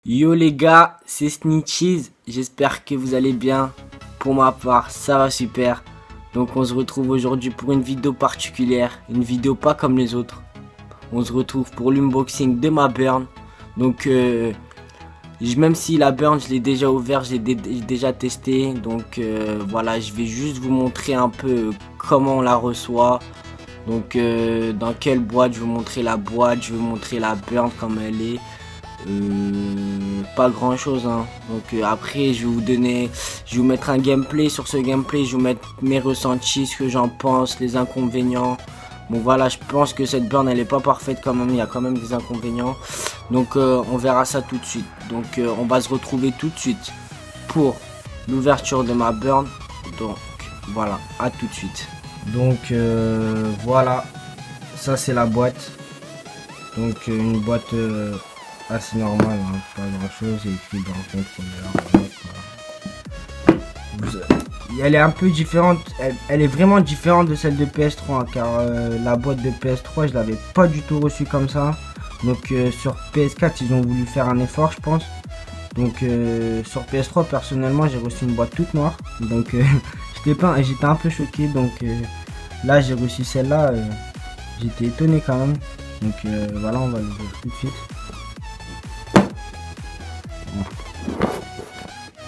Yo les gars, c'est Snitchies, j'espère que vous allez bien. Pour ma part, ça va super. Donc on se retrouve aujourd'hui pour une vidéo particulière, une vidéo pas comme les autres. On se retrouve pour l'unboxing de ma burn. Donc même si la burn je l'ai déjà ouvert, je l'ai déjà testé. Donc voilà, je vais juste vous montrer un peu comment on la reçoit. Donc dans quelle boîte, je vais vous montrer la boîte, je vais vous montrer la burn comme elle est. Pas grand chose hein. Donc après je vais vous mettre un gameplay. Sur ce gameplay je vais vous mettre mes ressentis, ce que j'en pense, les inconvénients. Bon voilà, je pense que cette burn elle est pas parfaite quand même, il y a quand même des inconvénients. Donc on verra ça tout de suite. Donc on va se retrouver tout de suite pour l'ouverture de ma burn. Donc voilà, à tout de suite. Donc voilà, ça c'est la boîte. Donc une boîte assez normal, hein, pas grand chose, c'est écrit dans le contrôleur. Elle est un peu différente, elle est vraiment différente de celle de PS3 hein, car la boîte de PS3 je l'avais pas du tout reçue comme ça. Donc sur PS4 ils ont voulu faire un effort je pense. Donc sur PS3 personnellement j'ai reçu une boîte toute noire. Donc j'étais un peu choqué. Donc là j'ai reçu celle-là, j'étais étonné quand même. Donc voilà, on va l'ouvrir tout de suite.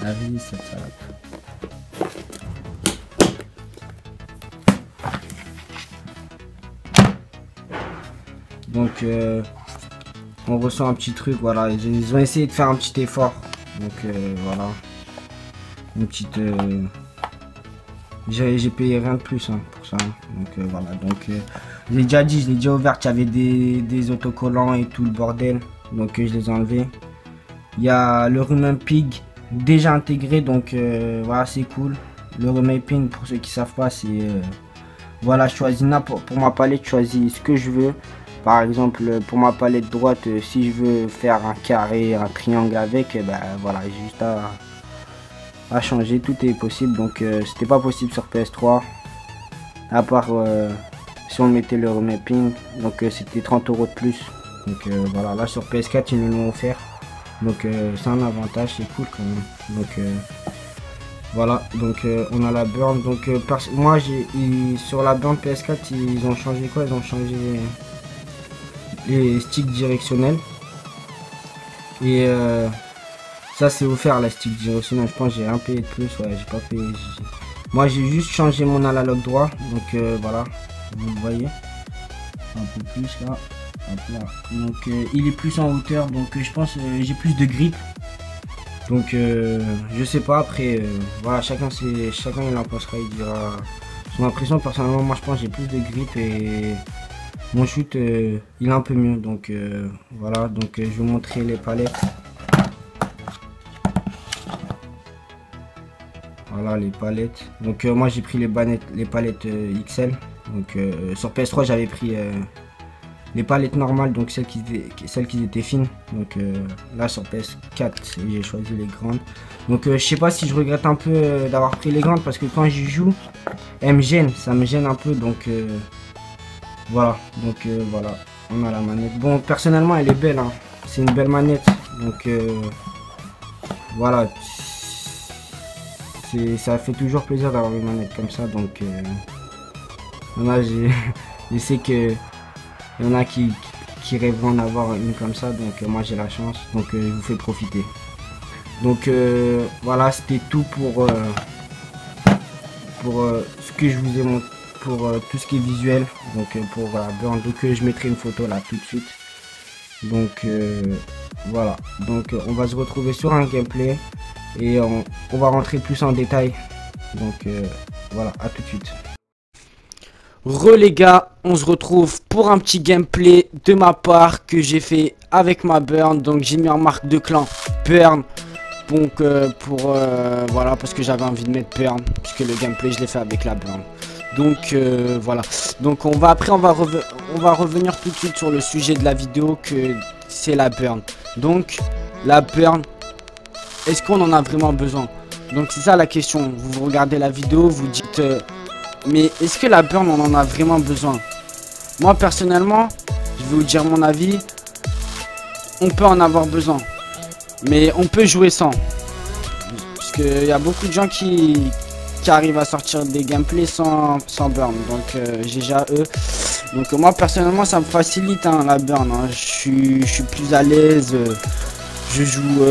La vie, cette salade. Donc on reçoit un petit truc, voilà, ils ont essayé de faire un petit effort. Donc voilà. Une petite j'ai payé rien de plus hein, pour ça. Donc voilà, donc je l'ai déjà dit, je l'ai déjà ouvert, il y avait des autocollants et tout le bordel. Donc je les ai enlevés. Il y a le remapping déjà intégré, donc voilà, c'est cool. Le remapping, pour ceux qui savent pas, c'est voilà, je choisis pour ma palette, je choisis ce que je veux. Par exemple, pour ma palette droite, si je veux faire un carré, un triangle avec, ben voilà, j'ai juste à changer, tout est possible. Donc c'était pas possible sur PS3, à part si on mettait le remapping, donc c'était 30 € de plus. Donc voilà, là sur PS4 ils nous l'ont offert. Donc c'est un avantage, c'est cool quand même. Donc voilà, donc on a la burn. Donc moi sur la burn PS4 ils ont changé quoi? Ils ont changé les sticks directionnels. Et ça c'est offert, la stick directionnelle. Je pense que j'ai rien payé de plus, ouais, j'ai pas payé. Moi j'ai juste changé mon analogue droit. Donc voilà, vous le voyez. Un peu plus là. Hop là. Donc il est plus en hauteur, donc je pense j'ai plus de grip. Donc je sais pas, après voilà, chacun il en pensera, il dira son impression. Personnellement moi je pense que j'ai plus de grip et mon shoot il est un peu mieux. Donc voilà, donc je vais vous montrer les palettes. Voilà les palettes. Donc moi j'ai pris les palettes XL. Donc sur PS3 j'avais pris les palettes normales, donc celles qui étaient fines. Donc là sur PS4 j'ai choisi les grandes. Donc je sais pas si je regrette un peu d'avoir pris les grandes, parce que quand j'y joue elles me gênent, ça me gêne un peu. Donc voilà, donc voilà, on a la manette. Bon, personnellement elle est belle hein. C'est une belle manette. Donc voilà, ça fait toujours plaisir d'avoir une manette comme ça. Donc là je sais que il y en a qui rêveront d'en avoir une comme ça, donc moi j'ai la chance, donc je vous fais profiter. Donc voilà, c'était tout pour ce que je vous ai montré, pour tout ce qui est visuel, donc pour la burn. Donc je mettrai une photo là tout de suite. Donc voilà, donc on va se retrouver sur un gameplay et on va rentrer plus en détail. Donc voilà, à tout de suite. Les gars, on se retrouve pour un petit gameplay de ma part que j'ai fait avec ma burn. Donc j'ai mis en marque de clan burn. Donc voilà, parce que j'avais envie de mettre burn, puisque le gameplay je l'ai fait avec la burn. Donc voilà. Donc on va revenir tout de suite sur le sujet de la vidéo, que c'est la burn. Donc la burn, est-ce qu'on en a vraiment besoin? Donc c'est ça la question. Vous regardez la vidéo, vous dites mais est-ce que la burn on en a vraiment besoin? Moi personnellement, je vais vous dire mon avis, on peut en avoir besoin. Mais on peut jouer sans. Parce qu'il y a beaucoup de gens qui arrivent à sortir des gameplays sans burn. Donc GG à eux. Donc moi personnellement ça me facilite hein, la burn. Hein. Je suis plus à l'aise. Je joue...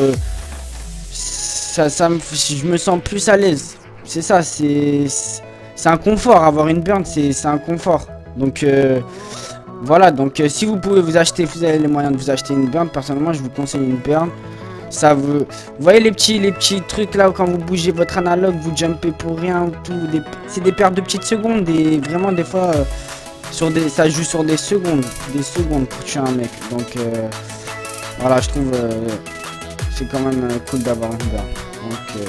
je me sens plus à l'aise. C'est ça, c'est un confort. Avoir une burn, c'est un confort. Donc voilà, donc si vous pouvez vous acheter, vous avez les moyens de vous acheter une burn, personnellement je vous conseille une burn. Ça vous voyez les petits trucs là quand vous bougez votre analogue, vous jumpez pour rien, tout, c'est des pertes de petites secondes et vraiment des fois ça joue sur des secondes pour tuer un mec. Donc voilà, je trouve c'est quand même cool d'avoir une burn. Donc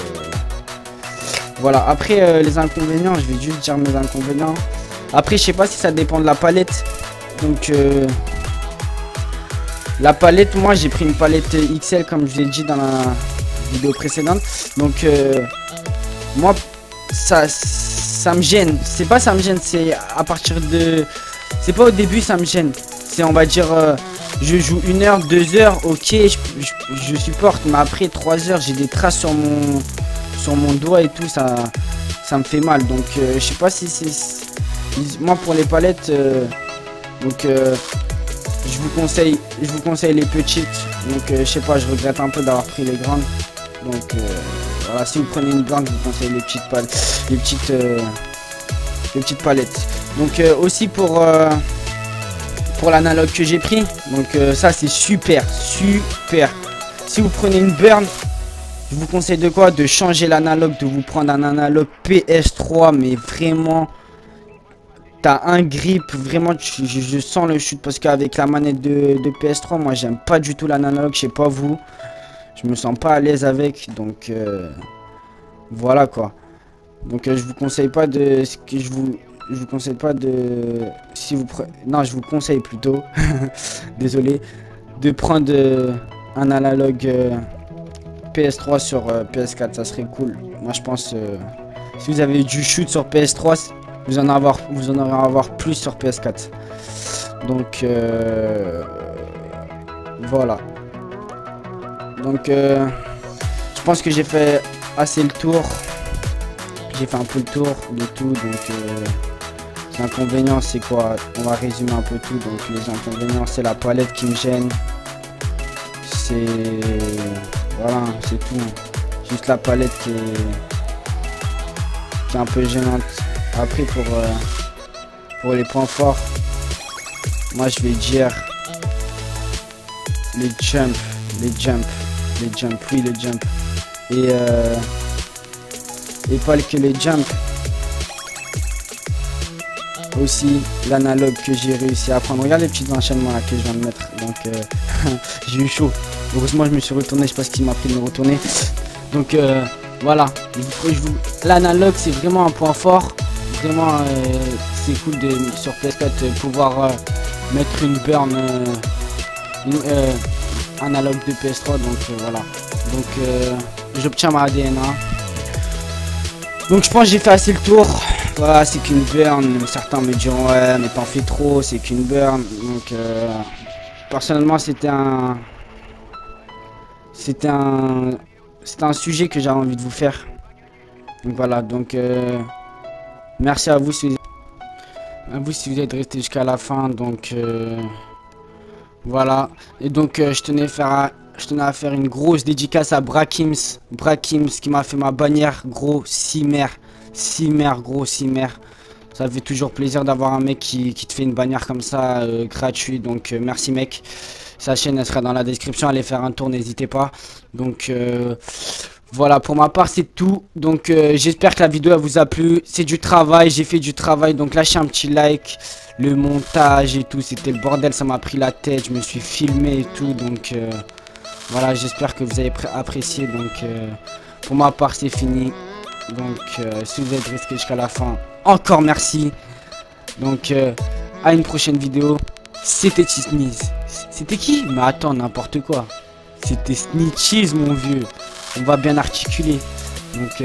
voilà, après les inconvénients, je vais juste dire mes inconvénients. Après je sais pas si ça dépend de la palette. Donc la palette, moi j'ai pris une palette XL comme je vous ai dit dans la vidéo précédente. Donc moi ça me gêne. C'est pas ça me gêne, c'est à partir de... C'est pas au début ça me gêne. C'est on va dire je joue 1 heure, 2 heures, ok je supporte. Mais après 3 heures j'ai des traces sur mon doigt et tout, ça me fait mal. Donc je sais pas si c'est... Moi pour les palettes... donc je vous conseille les petites. Donc je sais pas, je regrette un peu d'avoir pris les grandes. Donc voilà, si vous prenez une burn, je vous conseille les petites palettes, les petites palettes. Donc aussi pour l'analogue que j'ai pris. Donc ça c'est super. Si vous prenez une burn, je vous conseille de quoi? De changer l'analogue, de vous prendre un analogue PS3, mais vraiment t'as un grip, vraiment je sens le shoot parce qu'avec la manette de PS3, moi j'aime pas du tout l'analogue, je sais pas vous, je me sens pas à l'aise avec, donc voilà quoi. Donc je vous conseille pas de, je vous conseille pas de, si vous prenez, non je vous conseille plutôt, désolé, de prendre un analogue PS3 sur PS4, ça serait cool. Moi je pense, si vous avez du shoot sur PS3, vous en aurez à avoir plus sur PS4. Donc voilà. Donc je pense que j'ai fait assez le tour. J'ai fait un peu le tour de tout. Donc les inconvénients c'est quoi? On va résumer un peu tout. Donc les inconvénients c'est la palette qui me gêne. C'est... Voilà, c'est tout. Juste la palette qui est un peu gênante. Après pour les points forts, moi je vais dire les jumps, oui les jumps et pas que les jumps, aussi l'analogue que j'ai réussi à prendre. Regarde les petits enchaînements là que je viens de mettre, donc j'ai eu chaud. Heureusement je me suis retourné, je sais pas ce qui m'a pris de me retourner. Donc voilà, l'analogue c'est vraiment un point fort. Vraiment c'est cool de sur PS4 pouvoir mettre une burn analogue de PS3. Donc voilà, donc j'obtiens ma ADNA. Donc je pense que j'ai fait assez le tour. Voilà, c'est qu'une burn. Certains me diront ouais mais t'en fais trop, c'est qu'une burn. Donc personnellement c'était un sujet que j'avais envie de vous faire. Donc voilà, donc merci à vous si vous êtes resté jusqu'à la fin. Donc voilà, et donc je tenais à faire une grosse dédicace à Brakims qui m'a fait ma bannière. Gros Cimer, gros Cimer. Ça fait toujours plaisir d'avoir un mec qui te fait une bannière comme ça gratuit. Donc merci mec. Sa chaîne elle sera dans la description, allez faire un tour, n'hésitez pas. Donc voilà, pour ma part c'est tout. Donc j'espère que la vidéo elle vous a plu. C'est du travail, j'ai fait du travail, donc lâchez un petit like. Le montage et tout, c'était le bordel, ça m'a pris la tête, je me suis filmé et tout. Donc voilà, j'espère que vous avez apprécié. Donc pour ma part c'est fini. Donc si vous êtes resté jusqu'à la fin, encore merci. Donc à une prochaine vidéo. C'était Sneeze. C'était qui? Mais attends, n'importe quoi. C'était Snitchies mon vieux. On va bien articuler. Donc